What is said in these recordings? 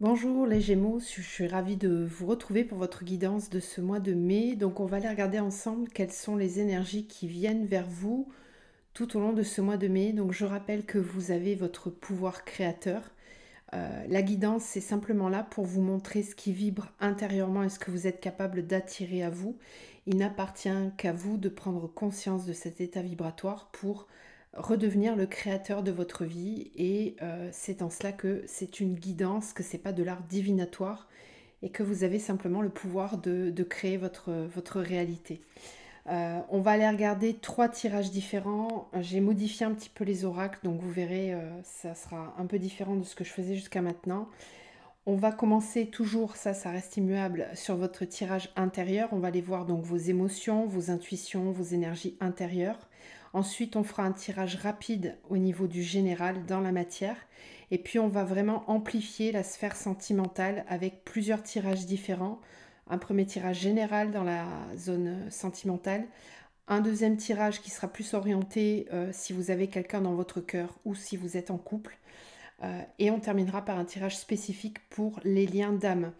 Bonjour les Gémeaux, je suis ravie de vous retrouver pour votre guidance de ce mois de mai. Donc on va aller regarder ensemble quelles sont les énergies qui viennent vers vous tout au long de ce mois de mai. Donc je rappelle que vous avez votre pouvoir créateur. La guidance, c'est simplement là pour vous montrer ce qui vibre intérieurement et ce que vous êtes capable d'attirer à vous. Il n'appartient qu'à vous de prendre conscience de cet état vibratoire pour redevenir le créateur de votre vie. Et c'est en cela que c'est une guidance, que c'est pas de l'art divinatoire et que vous avez simplement le pouvoir de créer votre réalité. On va aller regarder 3 tirages différents. J'ai modifié un petit peu les oracles, donc vous verrez, ça sera un peu différent de ce que je faisais jusqu'à maintenant. On va commencer toujours, ça reste immuable, sur votre tirage intérieur. On va aller voir donc vos émotions, vos intuitions, vos énergies intérieures. Ensuite, on fera un tirage rapide au niveau du général dans la matière. Et puis, on va vraiment amplifier la sphère sentimentale avec plusieurs tirages différents. Un premier tirage général dans la zone sentimentale. Un deuxième tirage qui sera plus orienté si vous avez quelqu'un dans votre cœur ou si vous êtes en couple. Et on terminera par un tirage spécifique pour les liens d'âme.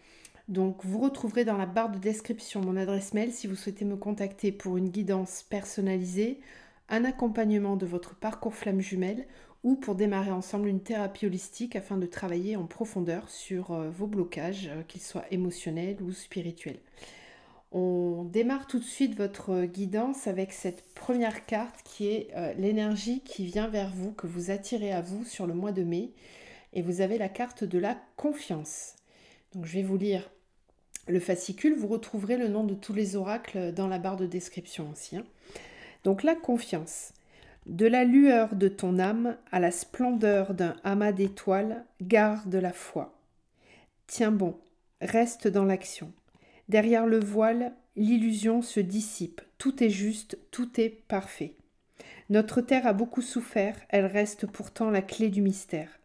Donc vous retrouverez dans la barre de description mon adresse mail si vous souhaitez me contacter pour une guidance personnalisée, un accompagnement de votre parcours flamme jumelle ou pour démarrer ensemble une thérapie holistique afin de travailler en profondeur sur vos blocages, qu'ils soient émotionnels ou spirituels. On démarre tout de suite votre guidance avec cette première carte qui est l'énergie qui vient vers vous, que vous attirez à vous sur le mois de mai. Et vous avez la carte de la confiance. Donc je vais vous lire le fascicule. Vous retrouverez le nom de tous les oracles dans la barre de description aussi. Donc la confiance. De la lueur de ton âme à la splendeur d'un amas d'étoiles, garde la foi. Tiens bon, reste dans l'action. Derrière le voile, l'illusion se dissipe. Tout est juste, tout est parfait. Notre terre a beaucoup souffert, elle reste pourtant la clé du mystère.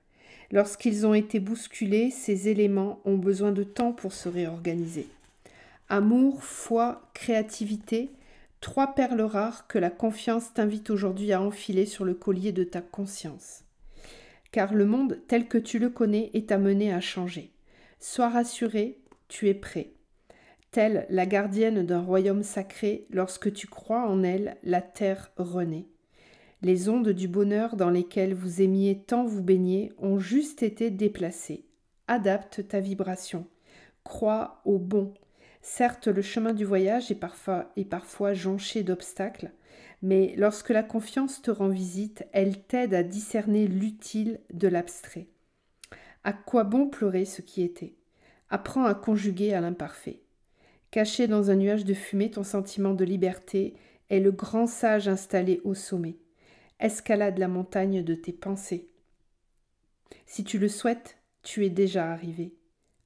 Lorsqu'ils ont été bousculés, ces éléments ont besoin de temps pour se réorganiser. Amour, foi, créativité, 3 perles rares que la confiance t'invite aujourd'hui à enfiler sur le collier de ta conscience. Car le monde tel que tu le connais est amené à changer. Sois rassuré, tu es prêt. Telle la gardienne d'un royaume sacré, lorsque tu crois en elle, la terre renaît. Les ondes du bonheur dans lesquelles vous aimiez tant vous baigner ont juste été déplacées. Adapte ta vibration. Crois au bon. Certes, le chemin du voyage est parfois jonché d'obstacles, mais lorsque la confiance te rend visite, elle t'aide à discerner l'utile de l'abstrait. À quoi bon pleurer ce qui était ? Apprends à conjuguer à l'imparfait. Caché dans un nuage de fumée, ton sentiment de liberté est le grand sage installé au sommet. Escalade la montagne de tes pensées. Si tu le souhaites, tu es déjà arrivé.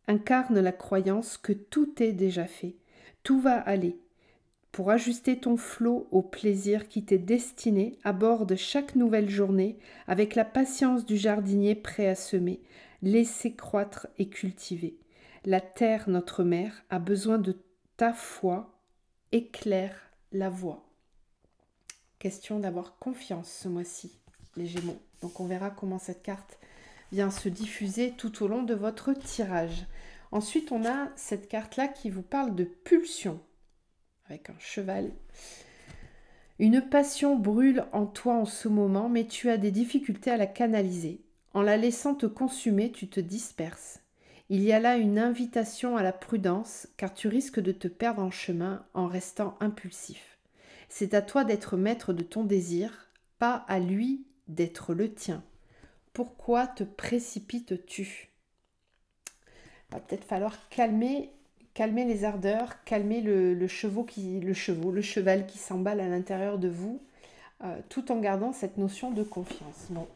Incarne la croyance que tout est déjà fait. Tout va aller. Pour ajuster ton flot au plaisir qui t'est destiné, aborde chaque nouvelle journée avec la patience du jardinier prêt à semer, laisser croître et cultiver. La terre, notre mère, a besoin de ta foi. Éclaire la voie. Question d'avoir confiance ce mois-ci, les Gémeaux. Donc on verra comment cette carte vient se diffuser tout au long de votre tirage. Ensuite, on a cette carte-là qui vous parle de pulsion, avec un cheval. Une passion brûle en toi en ce moment, mais tu as des difficultés à la canaliser. En la laissant te consumer, tu te disperses. Il y a là une invitation à la prudence, car tu risques de te perdre en chemin en restant impulsif. C'est à toi d'être maître de ton désir, pas à lui d'être le tien. Pourquoi te précipites-tu ? Va peut-être falloir calmer les ardeurs, calmer le cheval qui s'emballe à l'intérieur de vous, tout en gardant cette notion de confiance. Bon,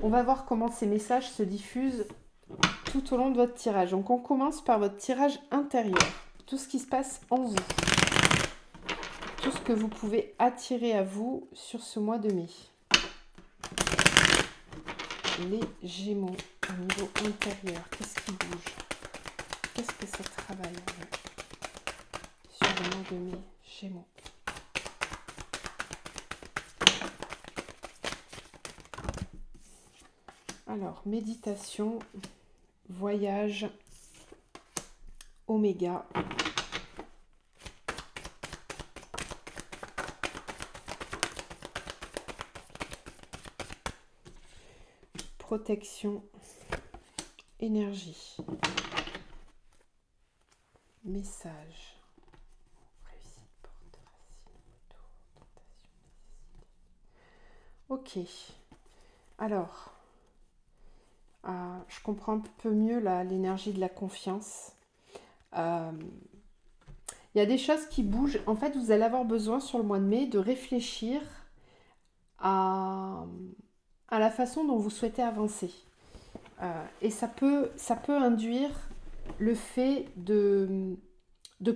on va voir comment ces messages se diffusent tout au long de votre tirage. Donc on commence par votre tirage intérieur, tout ce qui se passe en vous. Tout ce que vous pouvez attirer à vous sur ce mois de mai. Les Gémeaux, au niveau intérieur, qu'est-ce qui bouge ? Qu'est-ce que ça travaille en vous sur le mois de mai, Gémeaux ? Alors, méditation voyage oméga. Protection, énergie, message, réussite, porte, racine, retour, tentation, nécessité. Ok, alors, je comprends un peu mieux l'énergie de la confiance. Il y a des choses qui bougent. En fait, vous allez avoir besoin sur le mois de mai de réfléchir à la façon dont vous souhaitez avancer. Et ça peut induire le fait de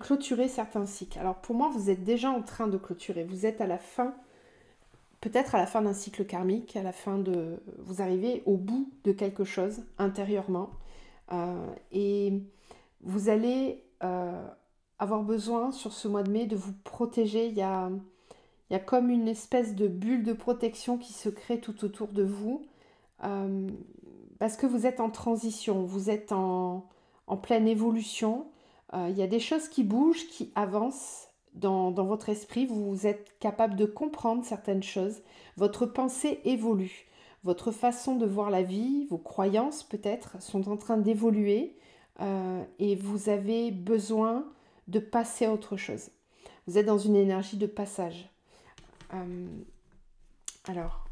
clôturer certains cycles. Alors pour moi, vous êtes déjà en train de clôturer. Vous êtes à la fin, peut-être à la fin d'un cycle karmique, vous arrivez au bout de quelque chose intérieurement. Et vous allez avoir besoin sur ce mois de mai de vous protéger. Il y a comme une espèce de bulle de protection qui se crée tout autour de vous. Parce que vous êtes en transition, vous êtes en pleine évolution. Il y a des choses qui bougent, qui avancent dans votre esprit. Vous êtes capable de comprendre certaines choses. Votre pensée évolue. Votre façon de voir la vie, vos croyances peut-être, sont en train d'évoluer. Et vous avez besoin de passer à autre chose. Vous êtes dans une énergie de passage. Alors...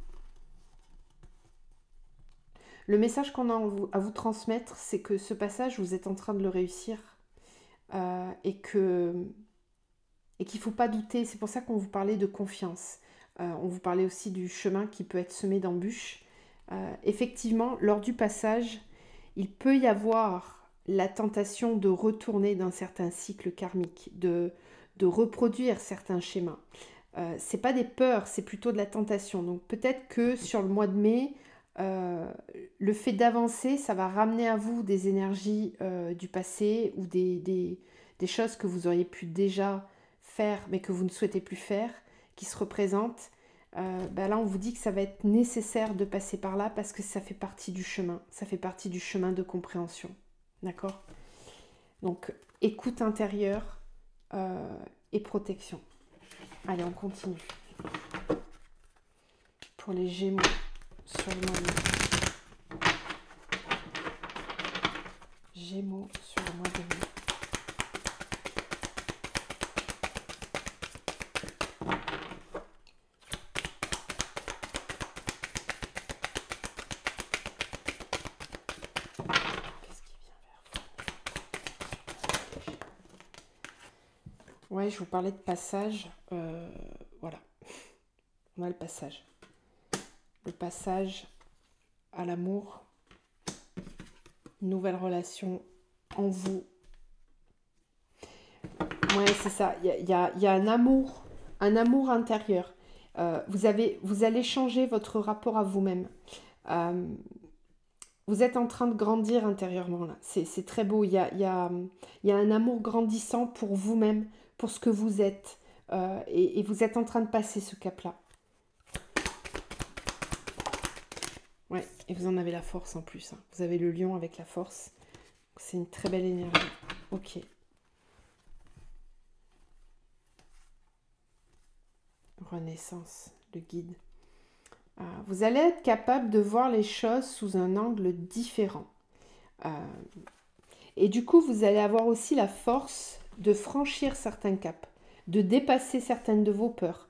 Le message qu'on a à vous transmettre, c'est que ce passage, vous êtes en train de le réussir et qu'il ne faut pas douter. C'est pour ça qu'on vous parlait de confiance. On vous parlait aussi du chemin qui peut être semé d'embûches. Effectivement, lors du passage, il peut y avoir la tentation de retourner dans certains cycles karmiques, de reproduire certains schémas. Ce n'est pas des peurs, c'est plutôt de la tentation. Donc peut-être que sur le mois de mai, le fait d'avancer, ça va ramener à vous des énergies du passé ou des choses que vous auriez pu déjà faire mais que vous ne souhaitez plus faire, qui se représentent. Là, on vous dit que ça va être nécessaire de passer par là parce que ça fait partie du chemin. Ça fait partie du chemin de compréhension. D'accord ? Donc, écoute intérieure et protection. Allez, on continue. Pour les Gémeaux. Sur le mois de mai. Gémeaux sur le mois de mai. Qu'est-ce qui vient vers vous? Ouais, je vous parlais de passage. Voilà. On a le passage. Le passage à l'amour, une nouvelle relation en vous. Ouais, c'est ça. Il y a un amour intérieur. Vous allez changer votre rapport à vous-même. Vous êtes en train de grandir intérieurement là. C'est très beau. Il y a un amour grandissant pour vous-même, pour ce que vous êtes. Et vous êtes en train de passer ce cap-là. Ouais, et vous en avez la force en plus. Hein. Vous avez le lion avec la force. C'est une très belle énergie. Ok. Renaissance, le guide. Vous allez être capable de voir les choses sous un angle différent. Et du coup, vous allez avoir aussi la force de franchir certains caps, de dépasser certaines de vos peurs.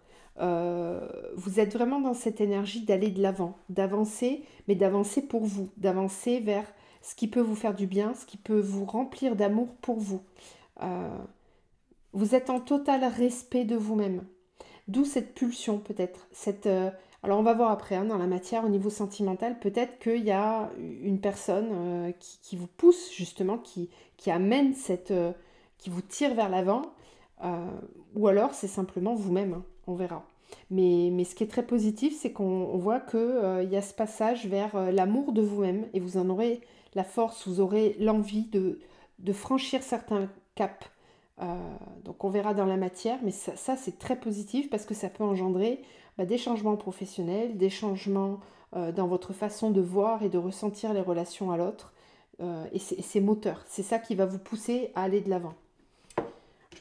Vous êtes vraiment dans cette énergie d'aller de l'avant, d'avancer, mais d'avancer pour vous, d'avancer vers ce qui peut vous faire du bien, ce qui peut vous remplir d'amour pour vous. Vous êtes en total respect de vous-même. D'où cette pulsion peut-être. Alors on va voir après, hein, dans la matière, au niveau sentimental, peut-être qu'il y a une personne qui vous pousse justement, qui amène qui vous tire vers l'avant, ou alors c'est simplement vous-même, hein, on verra. Mais ce qui est très positif, c'est qu'on voit qu'il y a ce passage vers l'amour de vous-même, et vous en aurez la force, vous aurez l'envie de franchir certains caps. Donc on verra dans la matière, mais ça c'est très positif parce que ça peut engendrer des changements professionnels, des changements dans votre façon de voir et de ressentir les relations à l'autre. et c'est moteur. C'est ça qui va vous pousser à aller de l'avant.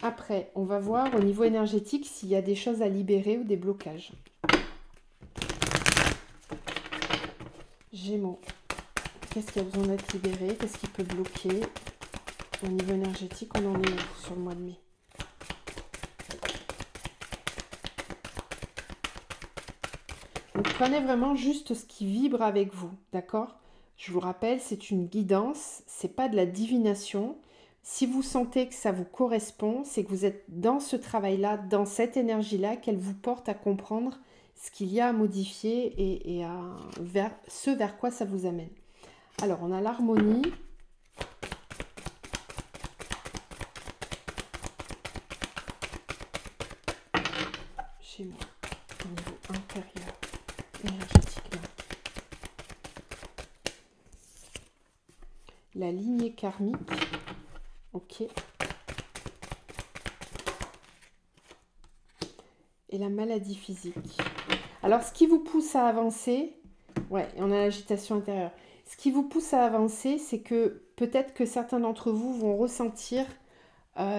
Après, on va voir au niveau énergétique s'il y a des choses à libérer ou des blocages. Gémeaux. Qu'est-ce qui a besoin d'être libéré? Qu'est-ce qui peut bloquer? Au niveau énergétique, on en est où sur le mois de mai? Donc prenez vraiment juste ce qui vibre avec vous, d'accord? Je vous rappelle, c'est une guidance, c'est pas de la divination. Si vous sentez que ça vous correspond, c'est que vous êtes dans ce travail-là, dans cette énergie-là, qu'elle vous porte à comprendre ce qu'il y a à modifier et vers ce vers quoi ça vous amène. Alors, on a l'harmonie. Chez moi, au niveau intérieur, énergétiquement. La lignée karmique. Ok. Et la maladie physique. Alors, ce qui vous pousse à avancer, ouais, on a l'agitation intérieure. Ce qui vous pousse à avancer, c'est que peut-être que certains d'entre vous vont ressentir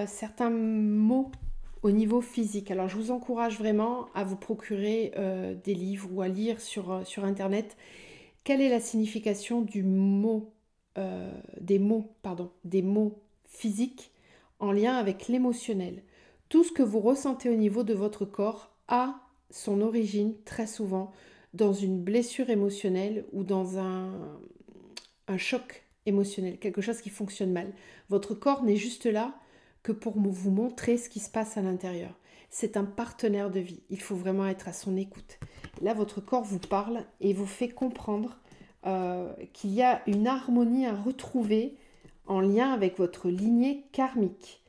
certains maux au niveau physique. Alors, je vous encourage vraiment à vous procurer des livres ou à lire sur Internet. Quelle est la signification du mot, des mots physiques en lien avec l'émotionnel? Tout ce que vous ressentez au niveau de votre corps a son origine très souvent dans une blessure émotionnelle ou dans un choc émotionnel, quelque chose qui fonctionne mal. Votre corps n'est juste là que pour vous montrer ce qui se passe à l'intérieur. C'est un partenaire de vie, il faut vraiment être à son écoute. Là, votre corps vous parle et vous fait comprendre qu'il y a une harmonie à retrouver en lien avec votre lignée karmique.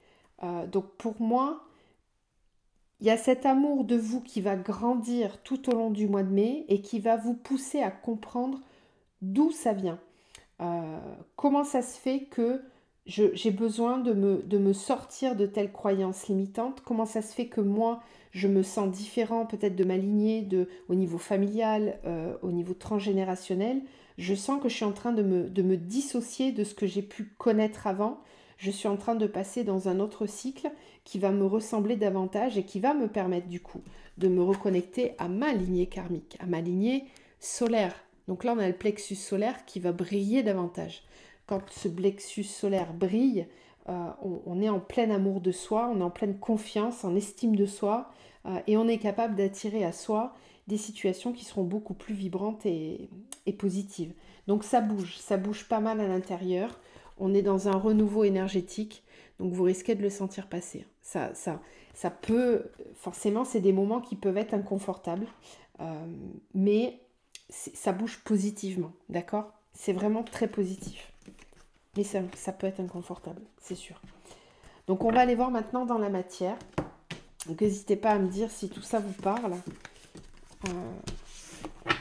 Donc pour moi, il y a cet amour de vous qui va grandir tout au long du mois de mai et qui va vous pousser à comprendre d'où ça vient. Comment ça se fait que j'ai besoin de me sortir de telles croyances limitantes? Comment ça se fait que moi, je me sens différent peut-être de ma lignée, au niveau familial, au niveau transgénérationnel? Je sens que je suis en train de me dissocier de ce que j'ai pu connaître avant. Je suis en train de passer dans un autre cycle qui va me ressembler davantage et qui va me permettre du coup de me reconnecter à ma lignée karmique, à ma lignée solaire. Donc là, on a le plexus solaire qui va briller davantage. Quand ce plexus solaire brille, on est en plein amour de soi, on est en pleine confiance, en estime de soi, et on est capable d'attirer à soi des situations qui seront beaucoup plus vibrantes et positives. Donc ça bouge pas mal à l'intérieur. On est dans un renouveau énergétique, donc vous risquez de le sentir passer. Ça peut, forcément, c'est des moments qui peuvent être inconfortables, mais ça bouge positivement, d'accord? C'est vraiment très positif. Mais ça peut être inconfortable, c'est sûr. Donc on va aller voir maintenant dans la matière. Donc n'hésitez pas à me dire si tout ça vous parle.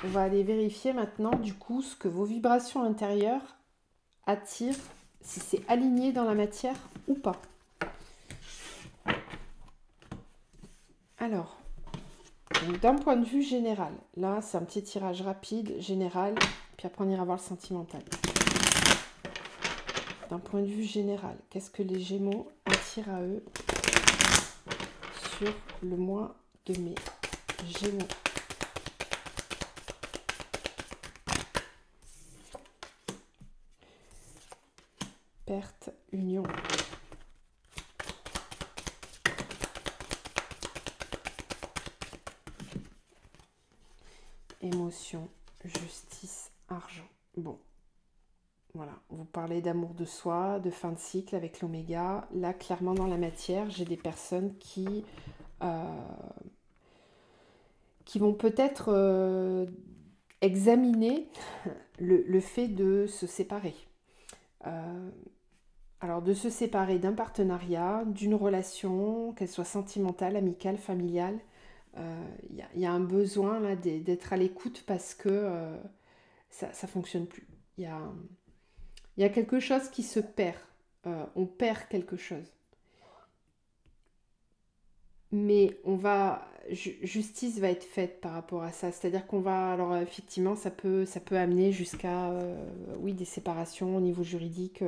On va aller vérifier maintenant du coup ce que vos vibrations intérieures attirent, si c'est aligné dans la matière ou pas. Alors, d'un point de vue général, là c'est un petit tirage rapide, général, puis après on ira voir le sentimental. D'un point de vue général, qu'est-ce que les Gémeaux attirent à eux sur le mois de mai? Gémeaux. Perte, union. Émotion, justice, argent. Bon, voilà, vous parlez d'amour de soi, de fin de cycle avec l'oméga. Là, clairement dans la matière, j'ai des personnes qui vont peut-être examiner le fait de se séparer. Alors de se séparer d'un partenariat, d'une relation, qu'elle soit sentimentale, amicale, familiale. Y a un besoin là d'être à l'écoute parce que ça ne fonctionne plus. Il y a quelque chose qui se perd. On perd quelque chose. Mais justice va être faite par rapport à ça. C'est-à-dire qu'on va, alors effectivement, ça peut amener jusqu'à, oui, des séparations au niveau juridique.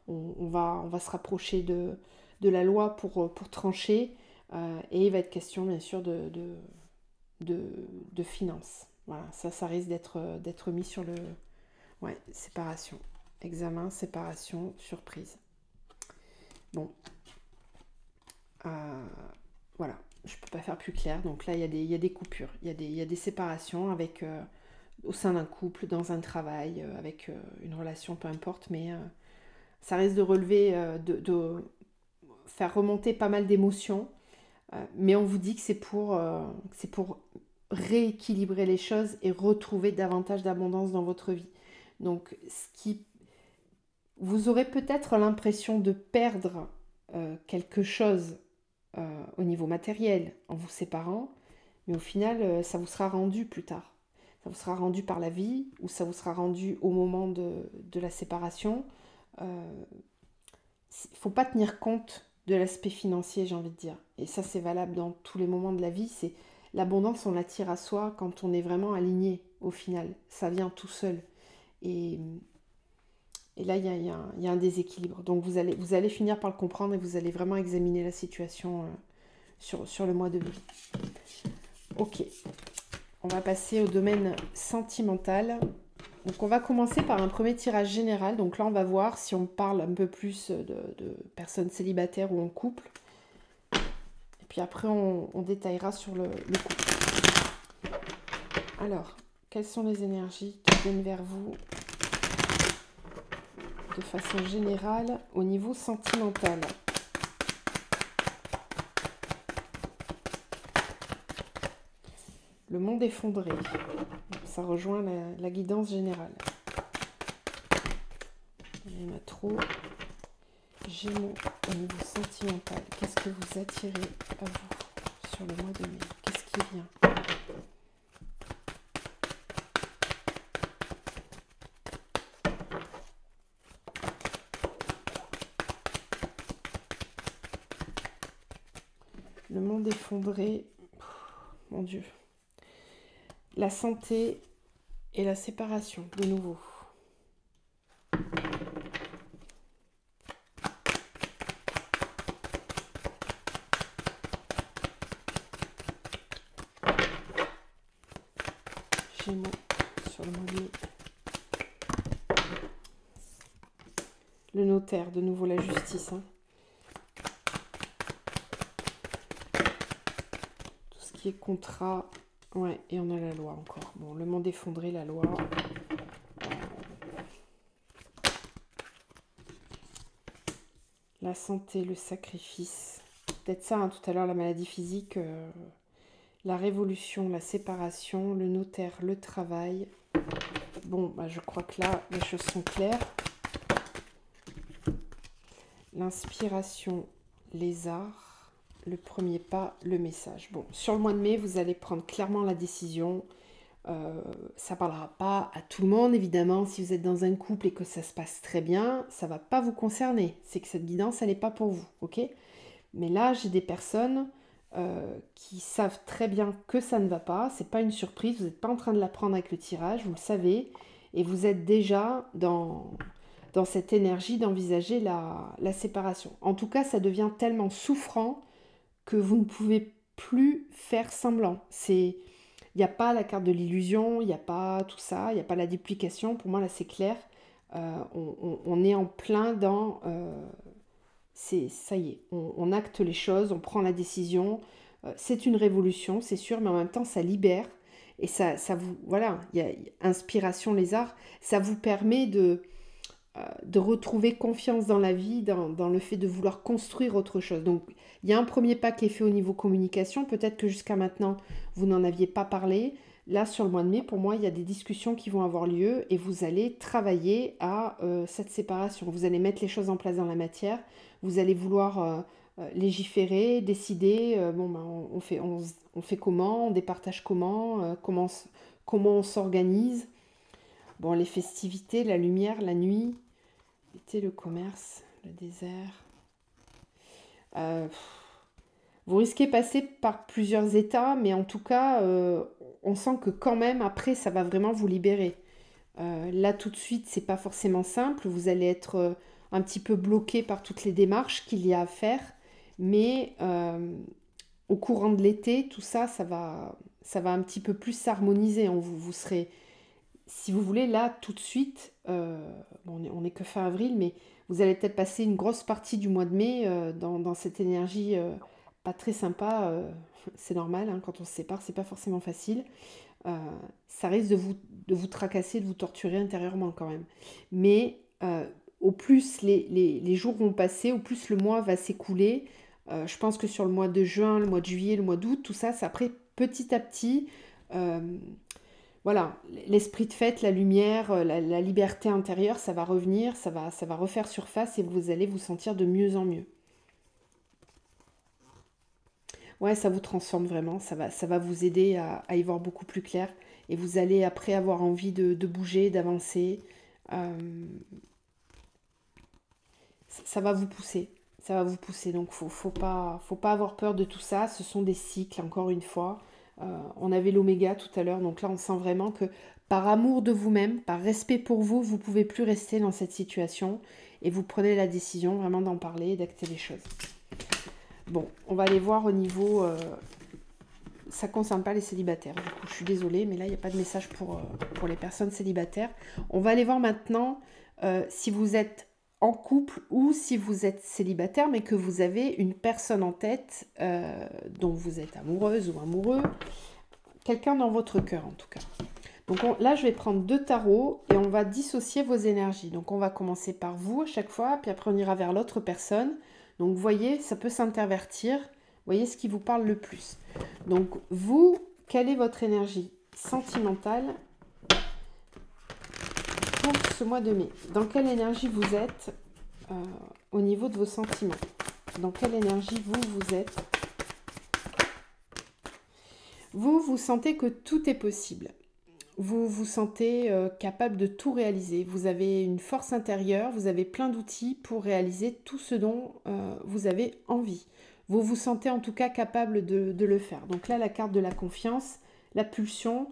On va se rapprocher de la loi pour trancher. Et il va être question, bien sûr, de finances. Voilà, ça risque d'être mis sur le... Ouais, séparation. Examen, séparation, surprise. Bon, euh, voilà, je peux pas faire plus clair. Donc là, il y a des coupures, il y a des séparations avec, au sein d'un couple, dans un travail, avec une relation, peu importe, mais ça risque de relever, de faire remonter pas mal d'émotions. Mais on vous dit que c'est pour rééquilibrer les choses et retrouver davantage d'abondance dans votre vie. Donc, vous aurez peut-être l'impression de perdre quelque chose au niveau matériel en vous séparant, mais au final, ça vous sera rendu plus tard. Ça vous sera rendu par la vie ou ça vous sera rendu au moment de la séparation. Il ne faut pas tenir compte de l'aspect financier, j'ai envie de dire. Et ça, c'est valable dans tous les moments de la vie. C'est l'abondance, on l'attire à soi quand on est vraiment aligné au final. Ça vient tout seul. Et, et là, il y a un déséquilibre. Donc, vous allez finir par le comprendre et vous allez vraiment examiner la situation sur le mois de mai. Ok, on va passer au domaine sentimental. Donc on va commencer par un premier tirage général. Donc là on va voir si on parle un peu plus de personnes célibataires ou en couple. Et puis après on détaillera sur le couple. Alors, quelles sont les énergies qui viennent vers vous de façon générale au niveau sentimental? Le monde effondré. Ça rejoint la guidance générale. Il y en a trop. Gémeaux, au niveau sentimental, qu'est-ce que vous attirez à vous sur le mois de mai? Qu'est-ce qui vient? Le monde effondré, mon Dieu. La santé et la séparation, de nouveau. Gémeaux sur le mois de mai. Le notaire, de nouveau la justice. Tout ce qui est contrat. Ouais, et on a la loi encore. Bon, le monde effondré, la loi. La santé, le sacrifice. Peut-être ça, tout à l'heure, la maladie physique, la révolution, la séparation, le notaire, le travail. Bon, je crois que là, les choses sont claires. L'inspiration, les arts, le premier pas, le message. Bon, sur le mois de mai, vous allez prendre clairement la décision. Ça ne parlera pas à tout le monde, évidemment. Si vous êtes dans un couple et que ça se passe très bien, ça ne va pas vous concerner. C'est que cette guidance, elle n'est pas pour vous, ok? Mais là, j'ai des personnes qui savent très bien que ça ne va pas. C'est pas une surprise. Vous n'êtes pas en train de l'apprendre avec le tirage, vous le savez. Et vous êtes déjà dans cette énergie d'envisager la séparation. En tout cas, ça devient tellement souffrant que vous ne pouvez plus faire semblant. Il n'y a pas la carte de l'illusion, il n'y a pas tout ça, il n'y a pas la duplication. Pour moi, là, c'est clair. On est en plein dans... ça y est, on acte les choses, on prend la décision. C'est une révolution, c'est sûr, mais en même temps, ça libère. Et ça vous... Voilà, il y a inspiration, les arts. Ça vous permet de retrouver confiance dans la vie, dans le fait de vouloir construire autre chose. Donc, il y a un premier pas qui est fait au niveau communication. Peut-être que jusqu'à maintenant, vous n'en aviez pas parlé. Là, sur le mois de mai, pour moi, il y a des discussions qui vont avoir lieu et vous allez travailler à cette séparation. Vous allez mettre les choses en place dans la matière. Vous allez vouloir légiférer, décider. On fait comment, on départage comment on s'organise. Bon, les festivités, la lumière, la nuit, l'été, le commerce, le désert. Vous risquez de passer par plusieurs états, mais en tout cas, on sent que quand même, après, ça va vraiment vous libérer. Là, tout de suite, c'est pas forcément simple. Vous allez être un petit peu bloqué par toutes les démarches qu'il y a à faire, mais au courant de l'été, tout ça, ça va un petit peu plus s'harmoniser. Vous serez, si vous voulez, là, tout de suite, bon, on est que fin avril, mais vous allez peut-être passer une grosse partie du mois de mai dans cette énergie pas très sympa. C'est normal, hein, quand on se sépare, c'est pas forcément facile. Euh, Ça risque de vous tracasser, de vous torturer intérieurement quand même. Mais au plus les jours vont passer, au plus le mois va s'écouler. Je pense que sur le mois de juin, le mois de juillet, le mois d'août, tout ça, c'est après petit à petit. euh, voilà, l'esprit de fête, la lumière, la liberté intérieure, ça va revenir, ça va refaire surface et vous allez vous sentir de mieux en mieux. Ouais, ça vous transforme vraiment, ça va vous aider à y voir beaucoup plus clair. Et vous allez après avoir envie de bouger, d'avancer. Euh, Ça va vous pousser. Ça va vous pousser. Donc, faut pas avoir peur de tout ça. Ce sont des cycles, encore une fois. On avait l'oméga tout à l'heure. Donc là, on sent vraiment que par amour de vous-même, par respect pour vous, vous pouvez plus rester dans cette situation. Et vous prenez la décision vraiment d'en parler et d'acter les choses. Bon, on va aller voir au niveau... ça ne concerne pas les célibataires. Du coup, je suis désolée, mais là, il n'y a pas de message pour les personnes célibataires. On va aller voir maintenant si vous êtes en couple ou si vous êtes célibataire, mais que vous avez une personne en tête dont vous êtes amoureuse ou amoureux. Quelqu'un dans votre cœur, en tout cas. Donc là, je vais prendre 2 tarots et on va dissocier vos énergies. Donc on va commencer par vous à chaque fois, puis après on ira vers l'autre personne. Donc vous voyez, ça peut s'intervertir. Voyez ce qui vous parle le plus. Donc vous, quelle est votre énergie sentimentale pour ce mois de mai? Dans quelle énergie vous êtes au niveau de vos sentiments? Dans quelle énergie vous êtes? Vous sentez que tout est possible. Vous vous sentez capable de tout réaliser. Vous avez une force intérieure, vous avez plein d'outils pour réaliser tout ce dont vous avez envie. Vous vous sentez en tout cas capable de le faire. Donc là, la carte de la confiance, la pulsion,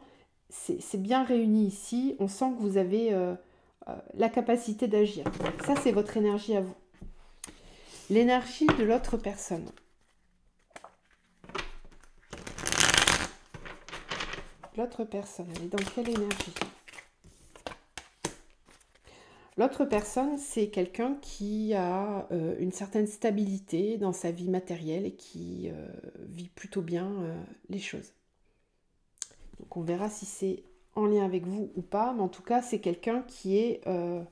c'est bien réuni ici. On sent que vous avez la capacité d'agir. Ça, c'est votre énergie à vous. L'énergie de l'autre personne. L'autre personne, elle est dans quelle énergie? L'autre personne, c'est quelqu'un qui a une certaine stabilité dans sa vie matérielle et qui vit plutôt bien les choses. Donc on verra si c'est en lien avec vous ou pas, mais en tout cas, c'est quelqu'un qui a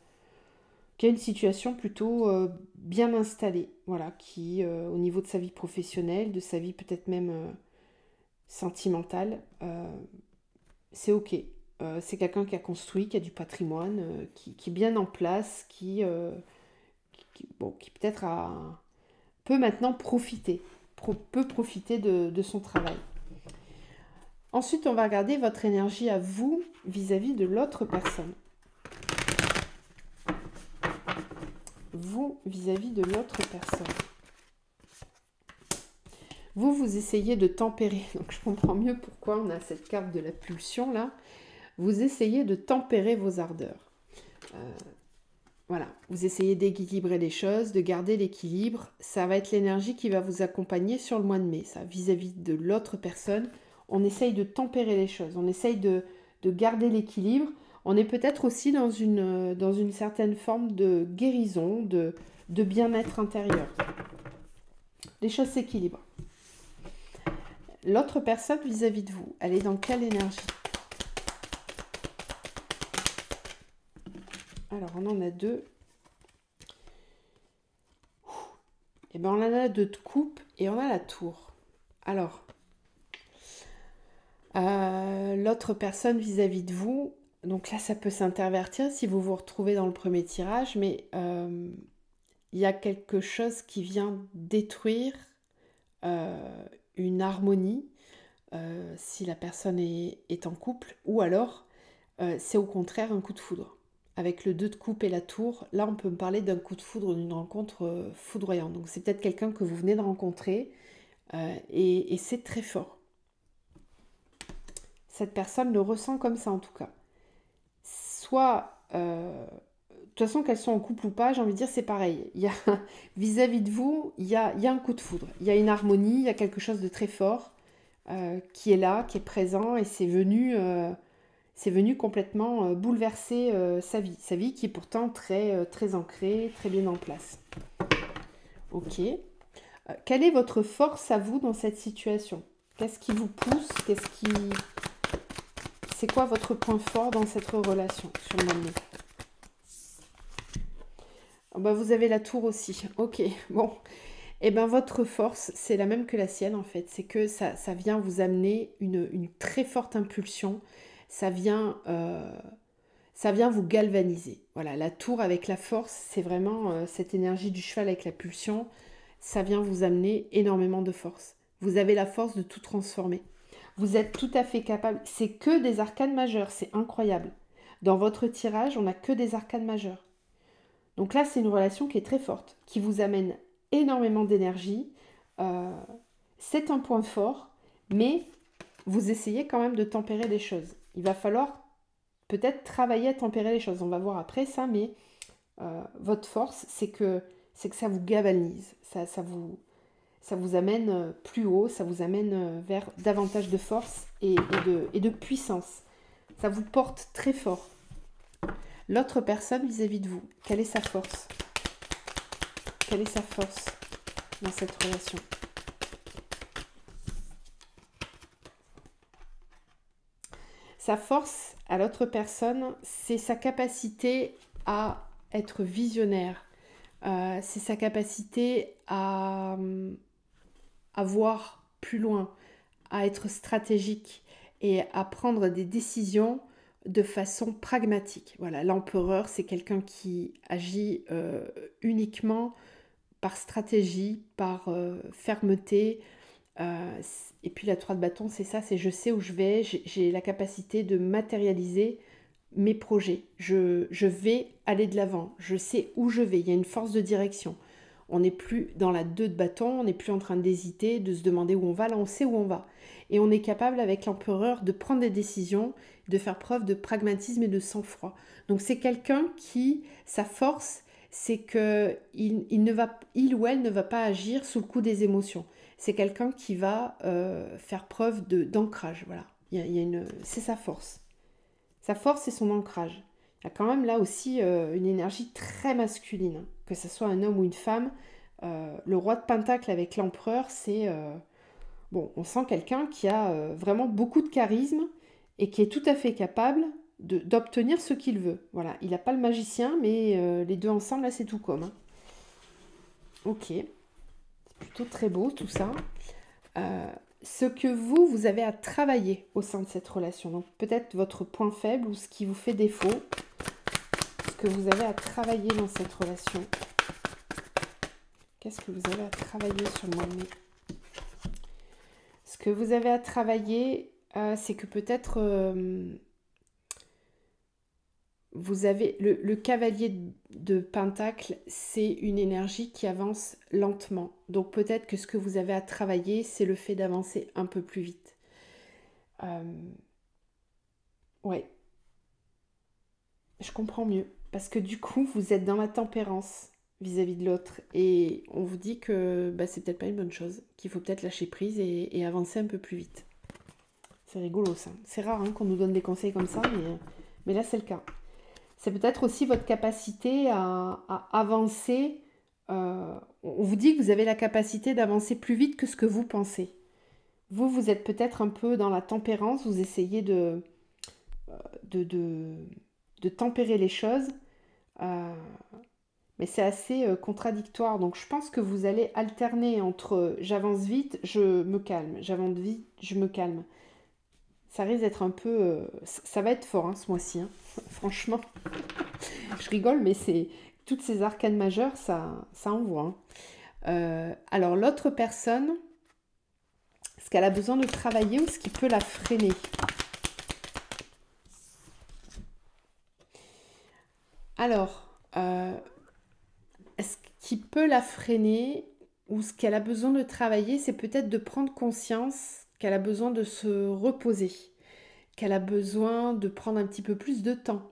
une situation plutôt bien installée, voilà, qui au niveau de sa vie professionnelle, de sa vie peut-être même sentimentale, c'est ok. C'est quelqu'un qui a construit, qui a du patrimoine, qui est bien en place, bon, qui peut-être peut maintenant profiter, peut profiter de son travail. Ensuite, on va regarder votre énergie à vous vis-à-vis de l'autre personne. Vous vis-à-vis de l'autre personne. Vous essayez de tempérer. Donc, je comprends mieux pourquoi on a cette carte de la pulsion là. Vous essayez de tempérer vos ardeurs. Voilà, vous essayez d'équilibrer les choses, de garder l'équilibre. Ça va être l'énergie qui va vous accompagner sur le mois de mai. Ça, vis-à-vis de l'autre personne, on essaye de tempérer les choses. On essaye de garder l'équilibre. On est peut-être aussi dans une certaine forme de guérison, de bien-être intérieur. Les choses s'équilibrent. L'autre personne vis-à-vis de vous, elle est dans quelle énergie? Alors, on en a 2. Et bien, on en a 2 de coupe et on a la tour. Alors, l'autre personne vis-à-vis de vous, donc là, ça peut s'intervertir si vous vous retrouvez dans le premier tirage, mais il y a quelque chose qui vient détruire une harmonie si la personne est en couple, ou alors c'est au contraire un coup de foudre. Avec le 2 de coupe et la tour, là on peut me parler d'un coup de foudre, d'une rencontre foudroyante. Donc c'est peut-être quelqu'un que vous venez de rencontrer, Et c'est très fort. Cette personne le ressent comme ça en tout cas. Soit, de toute façon qu'elles sont en couple ou pas, j'ai envie de dire c'est pareil. Il y a vis-à-vis de vous, il y a un coup de foudre, il y a une harmonie, il y a quelque chose de très fort qui est là, qui est présent et c'est venu complètement bouleverser sa vie qui est pourtant très ancrée, très bien en place. Ok. Quelle est votre force à vous dans cette situation? Qu'est-ce qui vous pousse? C'est quoi votre point fort dans cette relation sur le moment? Oh bah vous avez la tour aussi. Ok, bon. Eh bien, votre force, c'est la même que la sienne en fait. C'est que ça vient vous amener une très forte impulsion. Ça vient, euh, ça vient vous galvaniser. Voilà, la tour avec la force, c'est vraiment cette énergie du cheval avec la pulsion. Ça vient vous amener énormément de force. Vous avez la force de tout transformer. Vous êtes tout à fait capable. C'est que des arcanes majeures, c'est incroyable. Dans votre tirage, on n'a que des arcanes majeures. Donc là, c'est une relation qui est très forte, qui vous amène énormément d'énergie. Euh, c'est un point fort, mais vous essayez quand même de tempérer les choses. Il va falloir peut-être travailler à tempérer les choses. On va voir après ça, mais votre force, c'est que ça vous galvanise, ça vous amène plus haut, ça vous amène vers davantage de force et de puissance. Ça vous porte très fort. L'autre personne vis-à-vis de vous, quelle est sa force? Quelle est sa force dans cette relation? Sa force à l'autre personne, c'est sa capacité à être visionnaire. C'est sa capacité à voir plus loin, à être stratégique et à prendre des décisions de façon pragmatique. Voilà, l'empereur, c'est quelqu'un qui agit uniquement par stratégie, par fermeté. Euh, et puis la 3 de bâton, c'est ça, c'est je sais où je vais, j'ai la capacité de matérialiser mes projets. Je vais aller de l'avant, je sais où je vais, il y a une force de direction. On n'est plus dans la 2 de bâton, on n'est plus en train d'hésiter, de se demander où on va, là on sait où on va. Et on est capable avec l'empereur de prendre des décisions, de faire preuve de pragmatisme et de sang-froid. Donc c'est quelqu'un qui, sa force, c'est que il ou elle ne va pas agir sous le coup des émotions. C'est quelqu'un qui va faire preuve d'ancrage. Voilà, c'est sa force. Sa force, c'est son ancrage. Il y a quand même là aussi une énergie très masculine, hein. Que ce soit un homme ou une femme. Le roi de Pentacle avec l'empereur, c'est... bon, on sent quelqu'un qui a vraiment beaucoup de charisme et qui est tout à fait capable d'obtenir ce qu'il veut. Voilà, il n'a pas le magicien, mais les deux ensemble, là, c'est tout comme, hein. Ok, c'est plutôt très beau tout ça. Euh, Ce que vous avez à travailler au sein de cette relation. Donc peut-être votre point faible ou ce qui vous fait défaut. Ce que vous avez à travailler dans cette relation. Qu'est-ce que vous avez à travailler sur le mois de mai? Ce que vous avez à travailler, c'est que peut-être vous avez le cavalier de Pentacle, c'est une énergie qui avance lentement. Donc peut-être que ce que vous avez à travailler, c'est le fait d'avancer un peu plus vite. Euh, ouais, je comprends mieux. Parce que du coup, vous êtes dans la tempérance vis-à-vis de l'autre. Et on vous dit que bah, c'est peut-être pas une bonne chose, qu'il faut peut-être lâcher prise et avancer un peu plus vite. C'est rigolo ça. C'est rare hein, qu'on nous donne des conseils comme ça, mais là c'est le cas. C'est peut-être aussi votre capacité à avancer. On vous dit que vous avez la capacité d'avancer plus vite que ce que vous pensez. Vous êtes peut-être un peu dans la tempérance, vous essayez de, de, de tempérer les choses, euh, mais c'est assez contradictoire. Donc je pense que vous allez alterner entre j'avance vite, je me calme, j'avance vite, je me calme. Ça risque d'être un peu... ça va être fort hein, ce mois-ci, hein. Franchement. Je rigole, mais c'est toutes ces arcanes majeures, ça envoie, hein. Alors l'autre personne, est-ce qu'elle a besoin de travailler ou ce qui peut la freiner? Alors, ce qui peut la freiner, ou ce qu'elle a besoin de travailler, c'est peut-être de prendre conscience qu'elle a besoin de se reposer, qu'elle a besoin de prendre un petit peu plus de temps.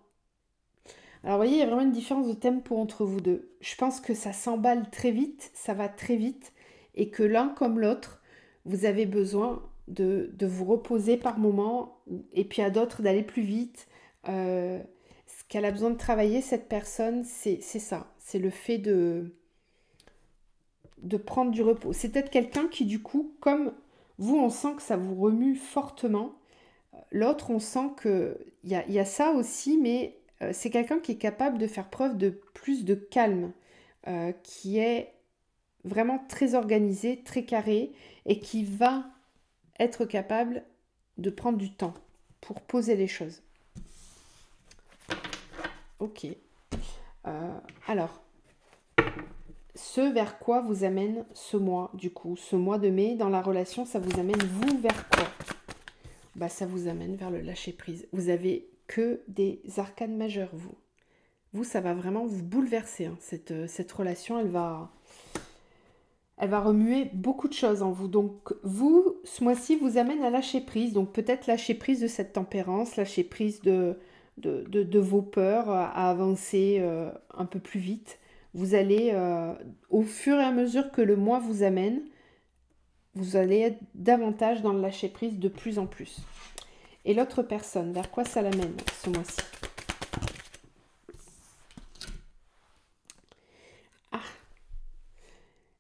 Alors vous voyez, il y a vraiment une différence de tempo entre vous deux. Je pense que ça s'emballe très vite, ça va très vite, et que l'un comme l'autre, vous avez besoin de vous reposer par moment, et puis à d'autres d'aller plus vite. Ce qu'elle a besoin de travailler, cette personne, c'est ça. C'est le fait de prendre du repos. C'est peut-être quelqu'un qui, du coup, comme vous, on sent que ça vous remue fortement. L'autre, on sent qu'il y a ça aussi, mais c'est quelqu'un qui est capable de faire preuve de plus de calme, qui est vraiment très organisé, très carré, et qui va être capable de prendre du temps pour poser les choses. Ok. Alors, ce vers quoi vous amène ce mois, du coup, ce mois de mai, dans la relation, ça vous amène vous vers quoi? Bah, ça vous amène vers le lâcher-prise. Vous avez que des arcanes majeures, vous. Vous, ça va vraiment vous bouleverser. Hein. Cette relation, elle va remuer beaucoup de choses en vous. Donc, vous, ce mois-ci, vous amène à lâcher prise. Donc, peut-être lâcher prise de cette tempérance, lâcher prise de vos peurs, à avancer un peu plus vite. Vous allez, au fur et à mesure que le mois vous amène, vous allez être davantage dans le lâcher prise de plus en plus. Et l'autre personne, vers quoi ça l'amène ce mois-ci? Ah,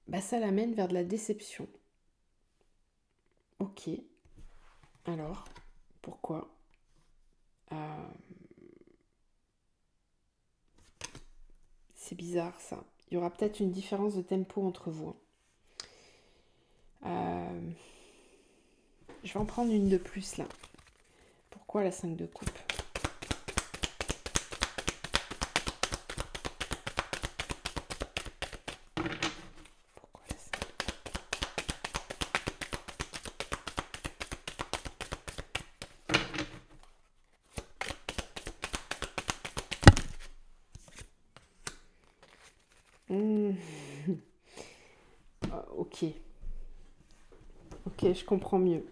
bah ça l'amène vers de la déception. Ok. Alors, pourquoi? C'est bizarre ça. Il y aura peut-être une différence de tempo entre vous. Je vais en prendre une de plus là. Pourquoi la 5 de coupe? Pourquoi la 5 de coupe? Ok. Ok, je comprends mieux.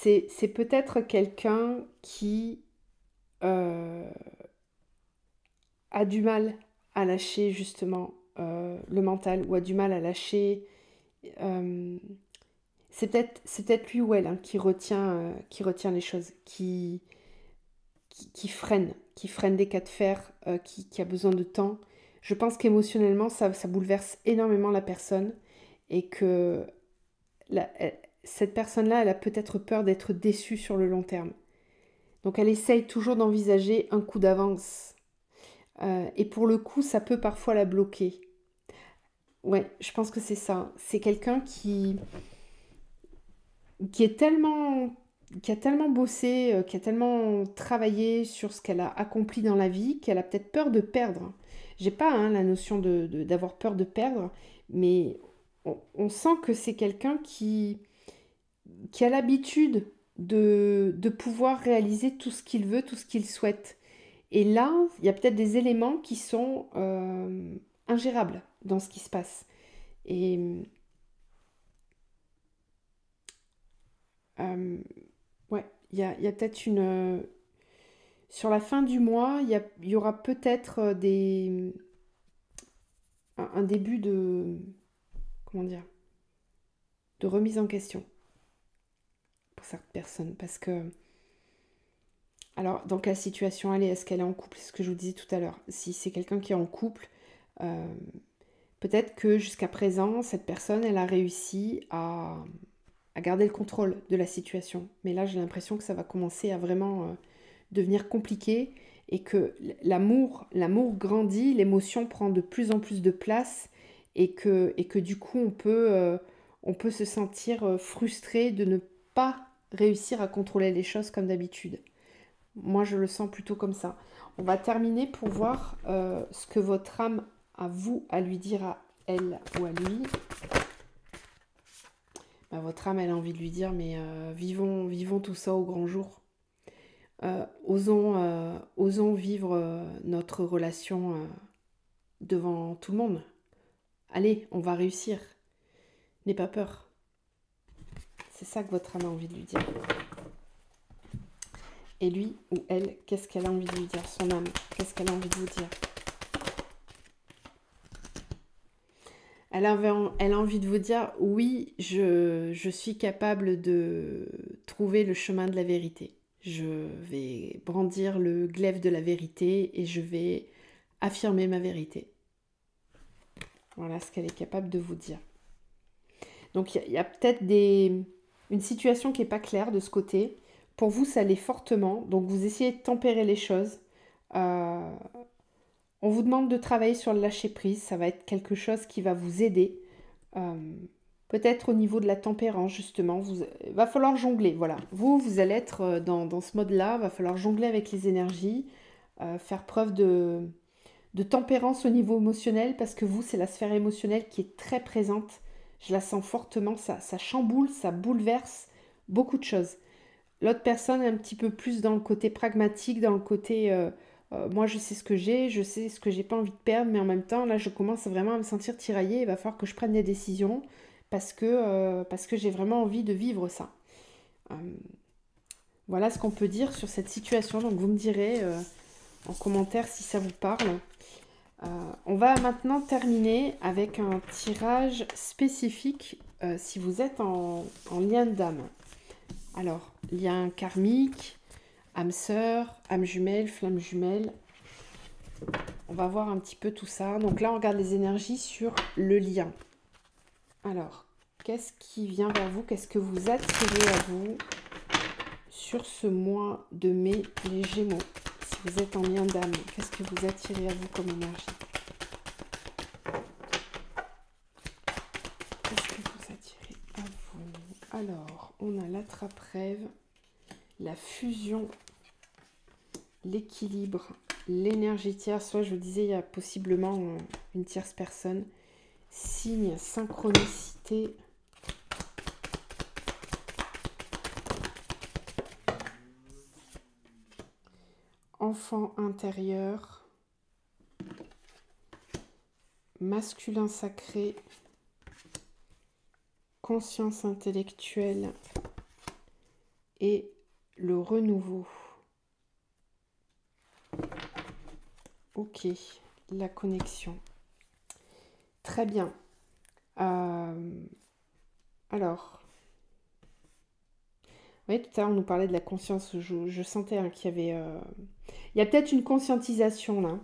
C'est peut-être quelqu'un qui a du mal à lâcher justement le mental, ou a du mal à lâcher... c'est peut-être lui ou elle hein, qui retient les choses, qui freine des cas de fer, qui a besoin de temps. Je pense qu'émotionnellement, ça bouleverse énormément la personne, et que cette personne-là, elle a peut-être peur d'être déçue sur le long terme. Donc elle essaye toujours d'envisager un coup d'avance. Et pour le coup, ça peut parfois la bloquer. Ouais, je pense que c'est ça. C'est quelqu'un qui est tellement, qui a tellement bossé, qui a tellement travaillé sur ce qu'elle a accompli dans la vie, qu'elle a peut-être peur de perdre. J'ai pas hein, la notion d'avoir peur de perdre, mais on sent que c'est quelqu'un qui a l'habitude de pouvoir réaliser tout ce qu'il veut, tout ce qu'il souhaite. Et là, il y a peut-être des éléments qui sont ingérables dans ce qui se passe. Et ouais, il y a peut-être une... sur la fin du mois, il y aura peut-être un début de... Comment dire? De remise en question pour certaines personnes. Parce que... Alors, dans quelle situation elle est? Est-ce qu'elle est en couple? C'est ce que je vous disais tout à l'heure. Si c'est quelqu'un qui est en couple, peut-être que jusqu'à présent, cette personne, elle a réussi à garder le contrôle de la situation. Mais là, j'ai l'impression que ça va commencer à vraiment devenir compliqué, et que l'amour grandit, l'émotion prend de plus en plus de place, et que du coup, on peut se sentir frustré de ne pas réussir à contrôler les choses comme d'habitude. Moi, je le sens plutôt comme ça. On va terminer pour voir ce que votre âme a vous à lui dire à elle ou à lui. Bah, votre âme, elle a envie de lui dire, mais vivons tout ça au grand jour. osons vivre notre relation devant tout le monde. Allez, on va réussir. N'aie pas peur. C'est ça que votre âme a envie de lui dire. Et lui ou elle, qu'est-ce qu'elle a envie de lui dire? Son âme, qu'est-ce qu'elle a envie de vous dire? Elle a envie de vous dire, oui, je suis capable de trouver le chemin de la vérité. Je vais brandir le glaive de la vérité et je vais affirmer ma vérité. Voilà ce qu'elle est capable de vous dire. Donc il y a peut-être une situation qui n'est pas claire de ce côté. Pour vous, ça l'est fortement. Donc vous essayez de tempérer les choses. On vous demande de travailler sur le lâcher-prise. Ça va être quelque chose qui va vous aider. Peut-être au niveau de la tempérance, justement. Il va falloir jongler. Voilà. Vous allez être dans ce mode-là. Il va falloir jongler avec les énergies. Faire preuve de tempérance au niveau émotionnel. Parce que vous, c'est la sphère émotionnelle qui est très présente. Je la sens fortement. Ça chamboule, ça bouleverse beaucoup de choses. L'autre personne est un petit peu plus dans le côté pragmatique, dans le côté moi je sais ce que j'ai, je sais ce que j'ai pas envie de perdre, mais en même temps là je commence vraiment à me sentir tiraillée, il va falloir que je prenne des décisions parce que j'ai vraiment envie de vivre ça. Voilà ce qu'on peut dire sur cette situation, donc vous me direz en commentaire si ça vous parle. On va maintenant terminer avec un tirage spécifique si vous êtes en lien d'âme. Alors, lien karmique, âme sœur, âme jumelle, flamme jumelle. On va voir un petit peu tout ça. Donc là, on regarde les énergies sur le lien. Alors, qu'est-ce qui vient vers vous? Qu'est-ce que vous attirez à vous sur ce mois de mai, les Gémeaux? Si vous êtes en lien d'âme, qu'est-ce que vous attirez à vous comme énergie? Qu'est-ce que vous attirez à vous? Alors, on a l'attrape-rêve, la fusion, l'équilibre, l'énergie tierce. Soit je vous disais, il y a possiblement une tierce personne. Signe, synchronicité. Enfant intérieur. Masculin sacré. Conscience intellectuelle. Et le renouveau. Ok, la connexion. Très bien. Alors, vous voyez, tout à l'heure, on nous parlait de la conscience. Je sentais qu'il y avait... Il y a peut-être une conscientisation, là.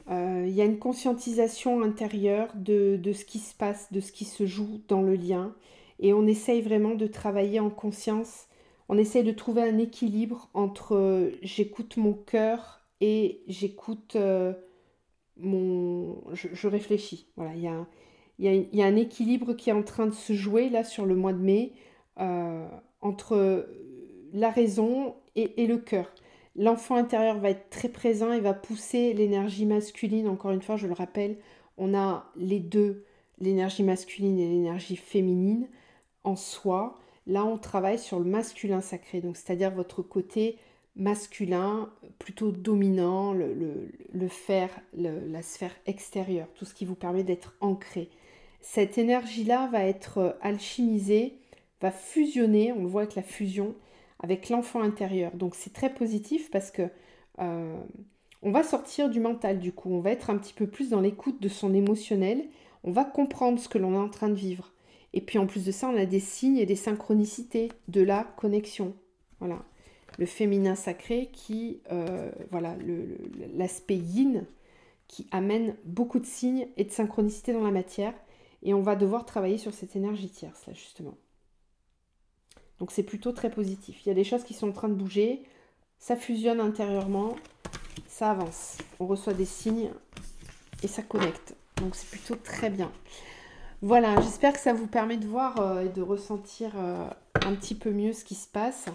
Il y a une conscientisation intérieure de ce qui se passe, de ce qui se joue dans le lien. Et on essaye vraiment de travailler en conscience. On essaye de trouver un équilibre entre j'écoute mon cœur et j'écoute je réfléchis. Voilà, il y a un équilibre qui est en train de se jouer là sur le mois de mai entre la raison et le cœur. L'enfant intérieur va être très présent et va pousser l'énergie masculine. Encore une fois, je le rappelle, on a les deux, l'énergie masculine et l'énergie féminine en soi. Là, on travaille sur le masculin sacré, donc c'est-à-dire votre côté masculin, plutôt dominant, le faire, la sphère extérieure, tout ce qui vous permet d'être ancré. Cette énergie-là va être alchimisée, va fusionner, on le voit avec la fusion, avec l'enfant intérieur. Donc c'est très positif parce que on va sortir du mental du coup, on va être un petit peu plus dans l'écoute de son émotionnel, on va comprendre ce que l'on est en train de vivre. Et puis en plus de ça, on a des signes et des synchronicités de la connexion. Voilà. Le féminin sacré qui, voilà, l'aspect yin qui amène beaucoup de signes et de synchronicité dans la matière. Et on va devoir travailler sur cette énergie tierce, là, justement. Donc c'est plutôt très positif. Il y a des choses qui sont en train de bouger, ça fusionne intérieurement, ça avance. On reçoit des signes et ça connecte. Donc c'est plutôt très bien. Voilà, j'espère que ça vous permet de voir et de ressentir un petit peu mieux ce qui se passe.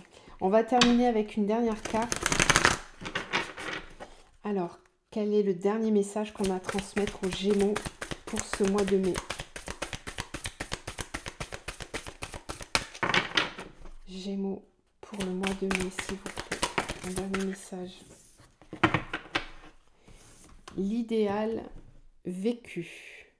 On va terminer avec une dernière carte. Alors, quel est le dernier message qu'on a à transmettre aux Gémeaux pour ce mois de mai? Gémeaux pour le mois de mai, s'il vous plaît. Un dernier message. L'idéal vécu.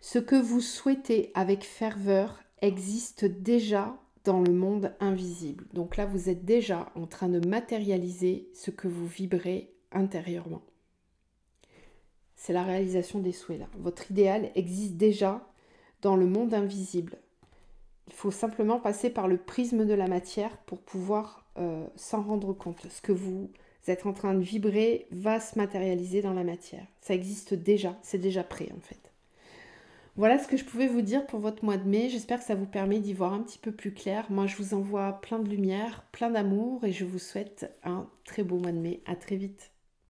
Ce que vous souhaitez avec ferveur existe déjà dans le monde invisible. Donc là, vous êtes déjà en train de matérialiser ce que vous vibrez intérieurement. C'est la réalisation des souhaits là. Votre idéal existe déjà dans le monde invisible. Il faut simplement passer par le prisme de la matière pour pouvoir s'en rendre compte. Ce que vous êtes en train de vibrer va se matérialiser dans la matière. Ça existe déjà, c'est déjà prêt en fait. Voilà ce que je pouvais vous dire pour votre mois de mai. J'espère que ça vous permet d'y voir un petit peu plus clair. Moi, je vous envoie plein de lumière, plein d'amour et je vous souhaite un très beau mois de mai. À très vite.